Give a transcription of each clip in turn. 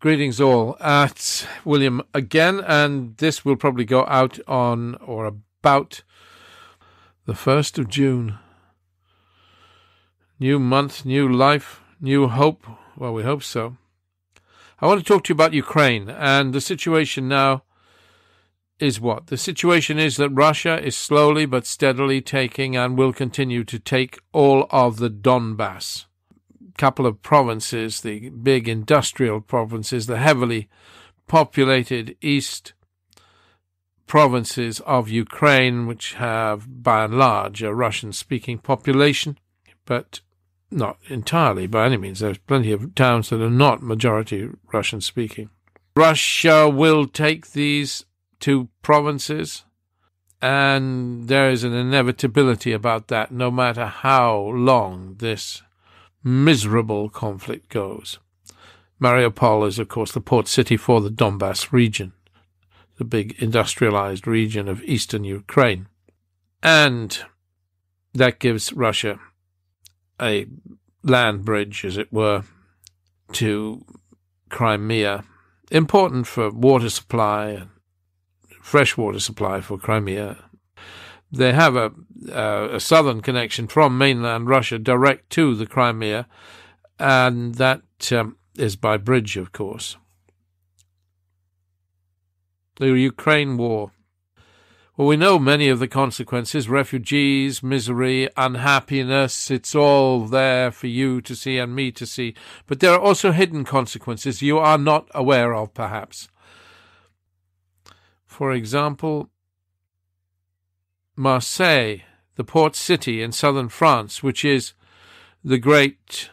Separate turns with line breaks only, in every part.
Greetings all. It's William again, and this will probably go out on or about the 1st of June. New month, new life, new hope. Well, we hope so. I want to talk to you about Ukraine, and the situation now is what? The situation is that Russia is slowly but steadily taking and will continue to take all of the Donbass. Couple of provinces, the big industrial provinces, the heavily populated east provinces of Ukraine, which have by and large a Russian-speaking population, but not entirely by any means. There's plenty of towns that are not majority Russian-speaking. Russia will take these two provinces, and there is an inevitability about that, no matter how long this miserable conflict goes. Mariupol is, of course, the port city for the Donbass region, the big industrialized region of eastern Ukraine. And that gives Russia a land bridge, as it were, to Crimea, important for water supply and fresh water supply for Crimea. They have a southern connection from mainland Russia direct to the Crimea, and that is by bridge, of course. The Ukraine war. Well, we know many of the consequences: refugees, misery, unhappiness. It's all there for you to see and me to see. But there are also hidden consequences you are not aware of, perhaps. For example, Marseille, the port city in southern France, which is the great,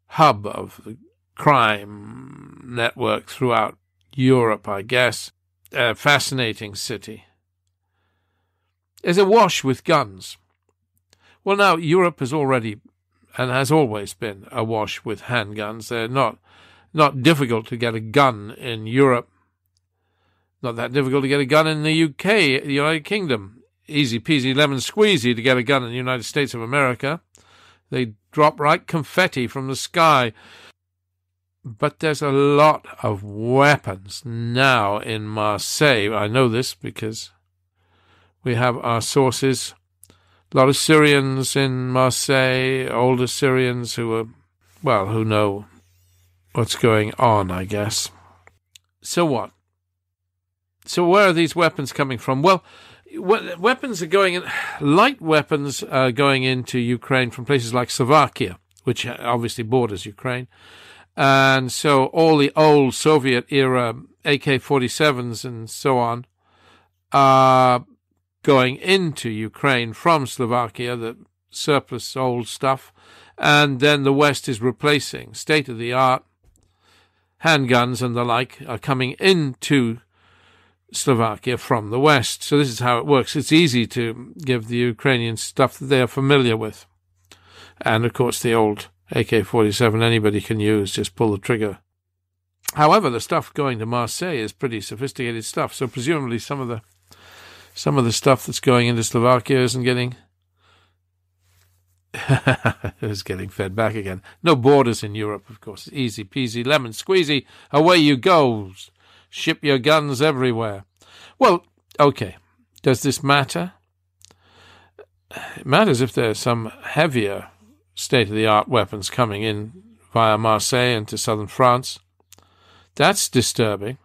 hub of the crime network throughout Europe, I guess. A fascinating city. Is awash with guns. Well, now, Europe has already and has always been awash with handguns. They're not difficult to get a gun in Europe. Not that difficult to get a gun in the UK, the United Kingdom. Easy peasy lemon squeezy to get a gun in the United States of America. They drop right confetti from the sky. But there's a lot of weapons now in Marseille. I know this because we have our sources. A lot of Syrians in Marseille, older Syrians who know what's going on, I guess. So what? So where are these weapons coming from? Well, weapons are going in, light weapons are going into Ukraine from places like Slovakia, which obviously borders Ukraine. And so all the old Soviet-era AK-47s and so on are going into Ukraine from Slovakia, the surplus old stuff, and then the West is replacing. State-of-the-art handguns and the like are coming into Slovakia from the West. So this is how it works. It's easy to give the Ukrainians stuff that they are familiar with. And, of course, the old AK-47 anybody can use, just pull the trigger. However, the stuff going to Marseille is pretty sophisticated stuff, so presumably some of the stuff that's going into Slovakia isn't getting is getting fed back again. No borders in Europe, of course. Easy peasy lemon squeezy, away you go. Ship your guns everywhere. Well, okay. Does this matter? It matters if there's some heavier state-of-the-art weapons coming in via Marseille into southern France. That's disturbing.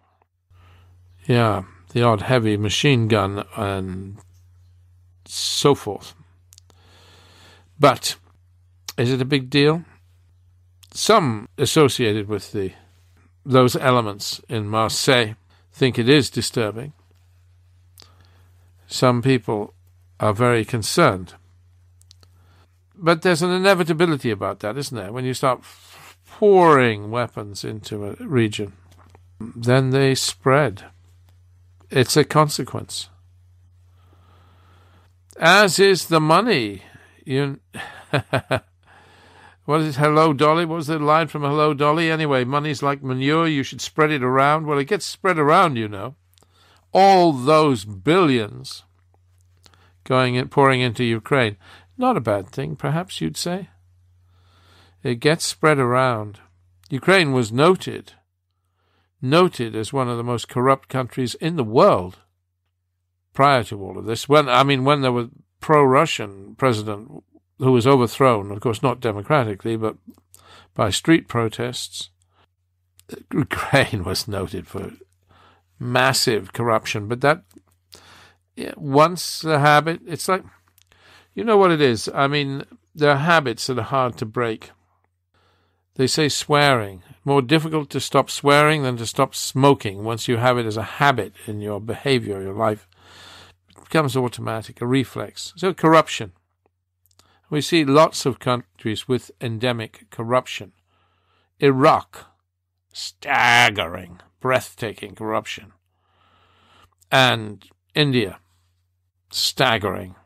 Yeah, the odd heavy machine gun and so forth. But is it a big deal? Some associated with those elements in Marseille think it is disturbing. Some people are very concerned. But there's an inevitability about that, isn't there? When you start pouring weapons into a region, then they spread. It's a consequence. As is the money. What is it? Hello, Dolly? What was the line from Hello, Dolly? Anyway, money's like manure. You should spread it around. Well, it gets spread around, you know. All those billions pouring into Ukraine. Not a bad thing, perhaps you'd say. It gets spread around. Ukraine was noted as one of the most corrupt countries in the world prior to all of this. When there was pro-Russian president who was overthrown, of course not democratically, but by street protests, Ukraine was noted for massive corruption. But that, once the habit, it's like, you know what it is? I mean, there are habits that are hard to break. They say swearing, more difficult to stop swearing than to stop smoking. Once you have it as a habit in your behavior, your life, it becomes automatic, a reflex. So corruption. We see lots of countries with endemic corruption. Iraq, staggering, breathtaking corruption. And India, staggering,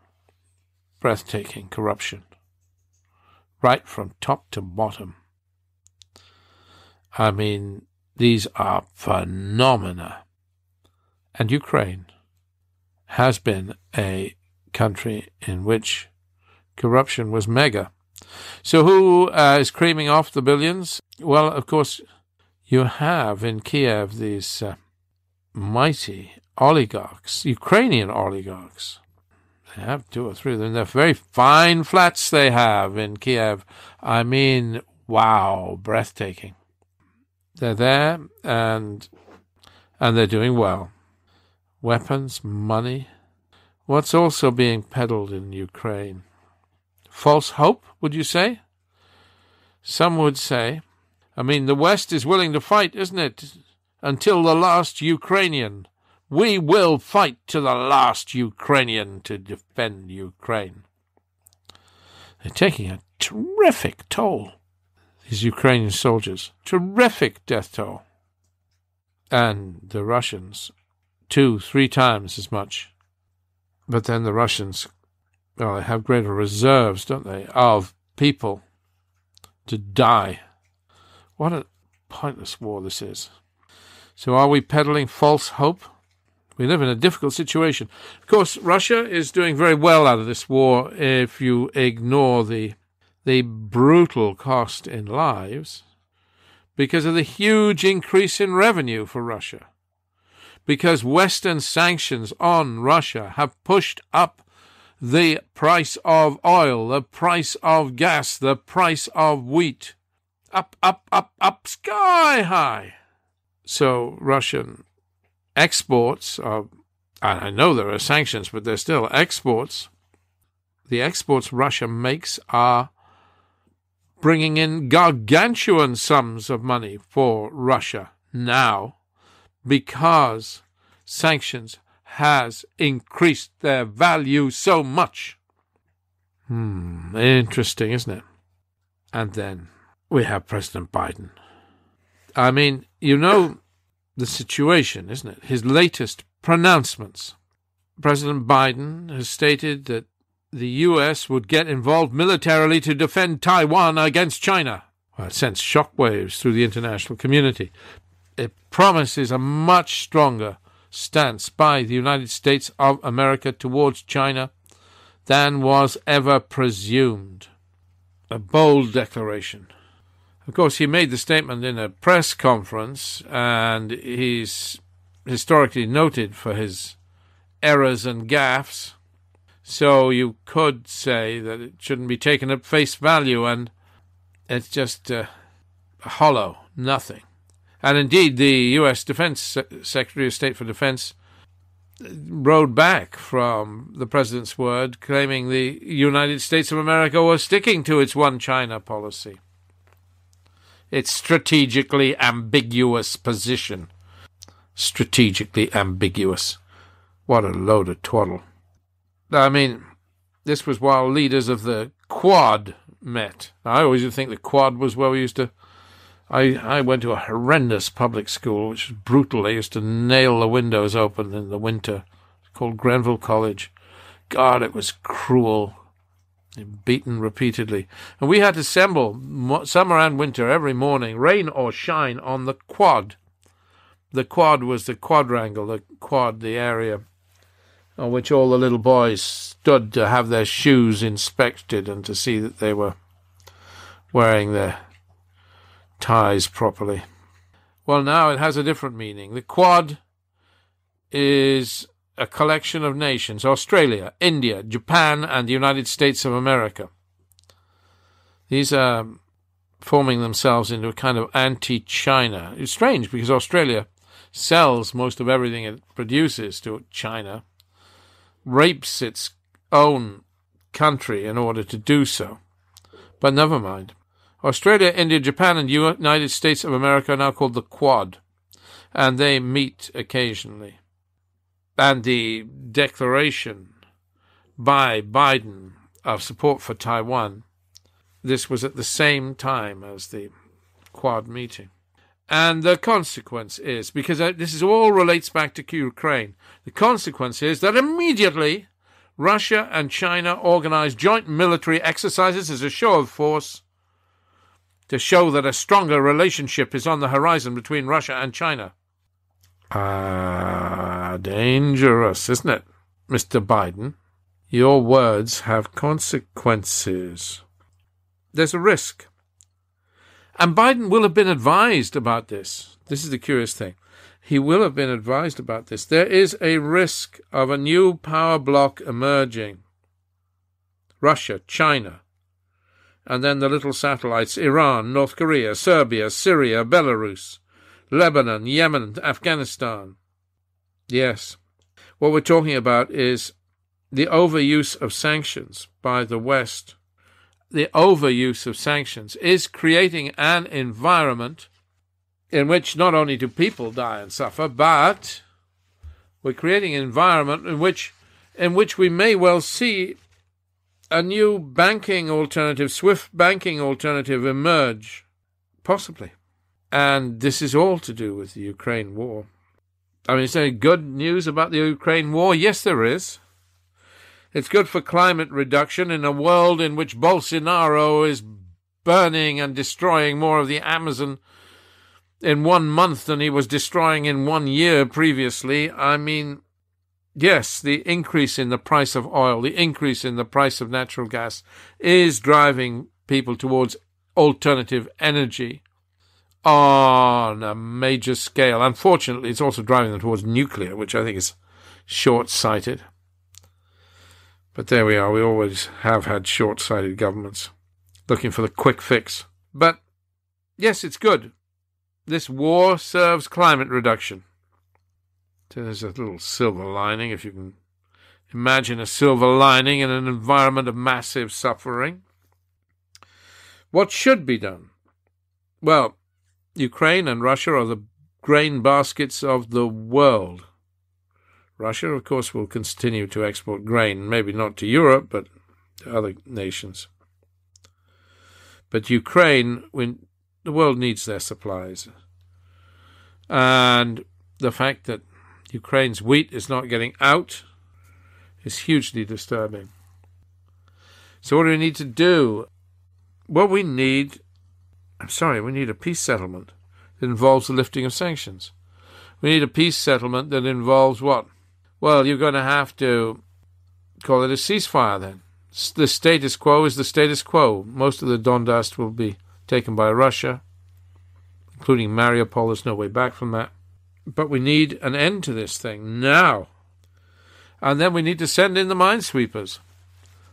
breathtaking corruption. Right from top to bottom. I mean, these are phenomena. And Ukraine has been a country in which corruption was mega. So who is creaming off the billions? Well, of course, you have in Kiev these mighty oligarchs, Ukrainian oligarchs. They have 2 or 3 of them. They're very fine flats they have in Kiev. I mean, wow, breathtaking. They're there and they're doing well. Weapons, money. What's also being peddled in Ukraine? False hope, would you say? Some would say. I mean, the West is willing to fight, isn't it? Until the last Ukrainian. We will fight to the last Ukrainian to defend Ukraine. They're taking a terrific toll, these Ukrainian soldiers. Terrific death toll. And the Russians, 2-3 times as much. But then the Russians, well, they have greater reserves, don't they, of people to die. What a pointless war this is. So are we peddling false hope? We live in a difficult situation. Of course, Russia is doing very well out of this war if you ignore the brutal cost in lives because of the huge increase in revenue for Russia. Because Western sanctions on Russia have pushed up the price of oil, the price of gas, the price of wheat. Up, sky high. So Russian exports are, and I know there are sanctions, but they're still exports. The exports Russia makes are bringing in gargantuan sums of money for Russia now because sanctions has increased their value so much. Interesting, isn't it? And then we have President Biden. I mean, you know the situation, isn't it? His latest pronouncements. President Biden has stated that the U.S. would get involved militarily to defend Taiwan against China. Well, it sends shockwaves through the international community. It promises a much stronger stance by the United States of America towards China than was ever presumed. A bold declaration. Of course, he made the statement in a press conference, and he's historically noted for his errors and gaffes. So you could say that it shouldn't be taken at face value, and it's just hollow, nothing. And indeed, the U.S. Secretary of State for Defense rode back from the president's word, claiming the United States of America was sticking to its one China policy. Its strategically ambiguous position. Strategically ambiguous. What a load of twaddle. I mean, this was while leaders of the Quad met. I always used to think the Quad was where we used to... I went to a horrendous public school, which was brutal. They used to nail the windows open in the winter. It's called Grenville College. God, it was cruel. Beaten repeatedly. And we had to assemble summer and winter every morning, rain or shine, on the Quad. The Quad was the quadrangle, the area on which all the little boys stood to have their shoes inspected and to see that they were wearing their ties properly. Well, now it has a different meaning. The Quad is a collection of nations: Australia, India, Japan, and the United States of America. These are forming themselves into a kind of anti-China. It's strange because Australia sells most of everything it produces to China, rapes its own country in order to do so. But never mind. Australia, India, Japan, and United States of America are now called the Quad, and they meet occasionally. And the declaration by Biden of support for Taiwan, this was at the same time as the Quad meeting. And the consequence is, because this all relates back to Ukraine, the consequence is that immediately Russia and China organize joint military exercises as a show of force to show that a stronger relationship is on the horizon between Russia and China. Dangerous, isn't it, Mr. Biden? Your words have consequences. There's a risk. And Biden will have been advised about this. This is the curious thing. He will have been advised about this. There is a risk of a new power bloc emerging. Russia, China, and then the little satellites: Iran, North Korea, Serbia, Syria, Belarus, Lebanon, Yemen, Afghanistan. Yes. What we're talking about is the overuse of sanctions by the West. The overuse of sanctions is creating an environment in which not only do people die and suffer, but we're creating an environment in which we may well see a new banking alternative, SWIFT banking alternative, emerge, possibly. And this is all to do with the Ukraine war. I mean, is there any good news about the Ukraine war? Yes, there is. It's good for climate reduction in a world in which Bolsonaro is burning and destroying more of the Amazon in 1 month than he was destroying in 1 year previously. I mean, yes, the increase in the price of oil, the increase in the price of natural gas is driving people towards alternative energy on a major scale. Unfortunately, it's also driving them towards nuclear, which I think is short-sighted. But there we are. We always have had short-sighted governments looking for the quick fix. But, yes, it's good. This war serves climate reduction. So there's a little silver lining, if you can imagine a silver lining in an environment of massive suffering. What should be done? Well, Ukraine and Russia are the grain baskets of the world. Russia, of course, will continue to export grain, maybe not to Europe, but to other nations. But Ukraine, the world needs their supplies. And the fact that Ukraine's wheat is not getting out is hugely disturbing. So what do we need to do? Well, we need a peace settlement that involves the lifting of sanctions. We need a peace settlement that involves what? Well, you're going to have to call it a ceasefire then. The status quo is the status quo. Most of the Donbass will be taken by Russia, including Mariupol. There's no way back from that. But we need an end to this thing now. And then we need to send in the minesweepers.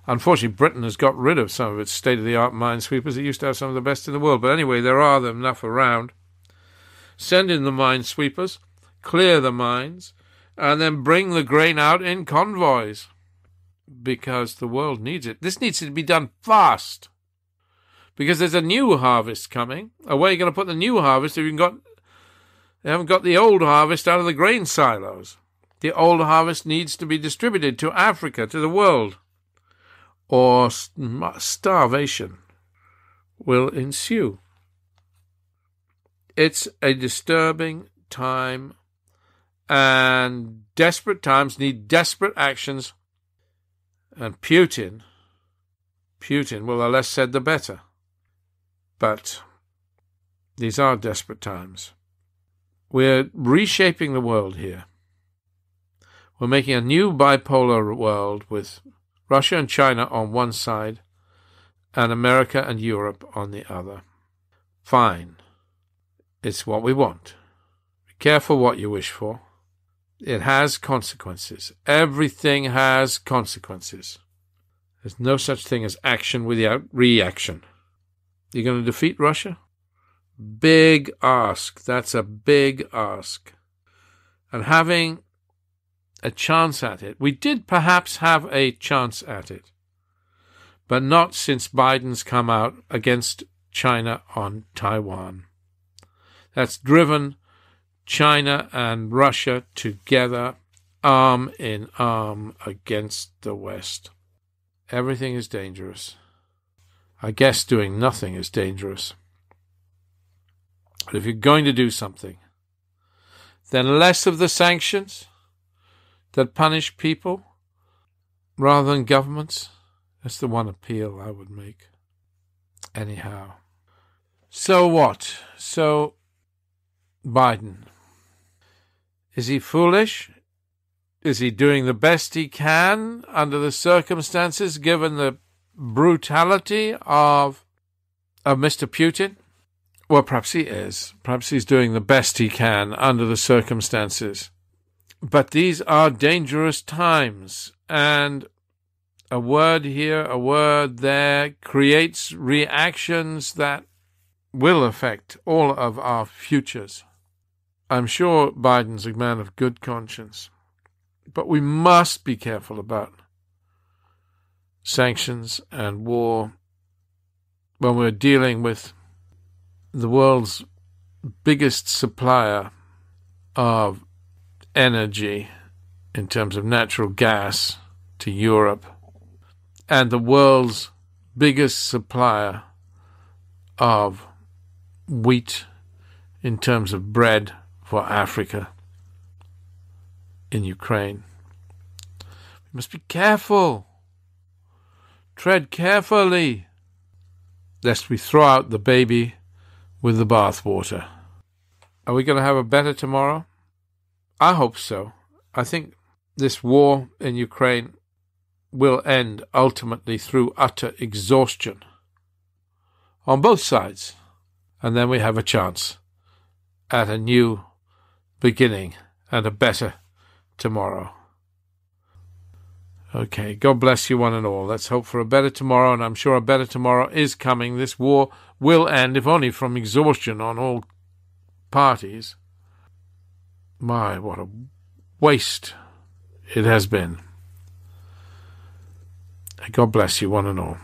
Unfortunately, Britain has got rid of some of its state-of-the-art minesweepers. It used to have some of the best in the world. But anyway, there are enough around. Send in the minesweepers, clear the mines, and then bring the grain out in convoys. Because the world needs it. This needs to be done fast. Because there's a new harvest coming. Where are you going to put the new harvest if they haven't got the old harvest out of the grain silos? The old harvest needs to be distributed to Africa, to the world, or starvation will ensue. It's a disturbing time, and desperate times need desperate actions, and Putin, well, the less said the better. But these are desperate times. We're reshaping the world here. We're making a new bipolar world with Russia and China on one side and America and Europe on the other. Fine. It's what we want. Be careful what you wish for. It has consequences. Everything has consequences. There's no such thing as action without reaction. You're going to defeat Russia? Big ask. That's a big ask. And having a chance at it, we did perhaps have a chance at it, but not since Biden's come out against China on Taiwan. That's driven China and Russia together, arm in arm against the West. Everything is dangerous. I guess doing nothing is dangerous. But if you're going to do something, then less of the sanctions that punish people rather than governments. That's the one appeal I would make. Anyhow. So what? So Biden. Is he foolish? Is he doing the best he can under the circumstances, given the brutality of Mr. Putin? Well, perhaps he is. Perhaps he's doing the best he can under the circumstances. But these are dangerous times, and a word here, a word there creates reactions that will affect all of our futures. I'm sure Biden's a man of good conscience, but we must be careful about sanctions and war when we're dealing with the world's biggest supplier of energy in terms of natural gas to Europe, and the world's biggest supplier of wheat in terms of bread for Africa in Ukraine. We must be careful. Tread carefully, lest we throw out the baby with the bathwater. Are we going to have a better tomorrow? I hope so. I think this war in Ukraine will end ultimately through utter exhaustion on both sides. And then we have a chance at a new beginning and a better tomorrow. Okay, God bless you one and all. Let's hope for a better tomorrow, and I'm sure a better tomorrow is coming. This war will end, if only from exhaustion on all parties. My, what a waste it has been. God bless you one and all.